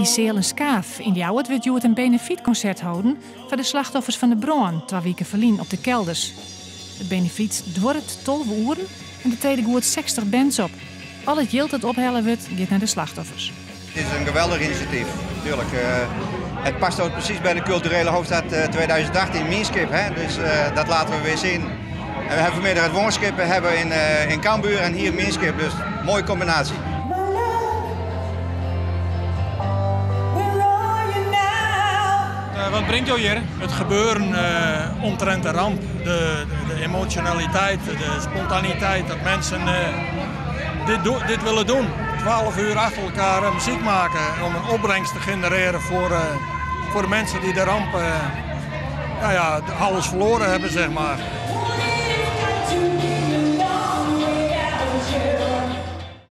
In Seelenskaaf in Ljouwert wordt Joet een benefietconcert houden voor de slachtoffers van de brand 2 weken verlien op de kelders. Het benefiet duurt 12 uren en de tweede goed 60 bands op. Al het geld dat ophellen wordt, gaat naar de slachtoffers. Het is een geweldig initiatief, natuurlijk. Het past ook precies bij de culturele hoofdstad 2018 Minskip, hè? Dus dat laten we weer zien. En we hebben vanmiddag het woonskip in Cambuur en hier Minskip, dus mooie combinatie. Wat brengt jou hier? Het gebeuren omtrent de ramp, de emotionaliteit, de spontaniteit, dat mensen dit willen doen. 12 uur achter elkaar muziek maken om een opbrengst te genereren voor de mensen die de ramp alles verloren hebben, zeg maar.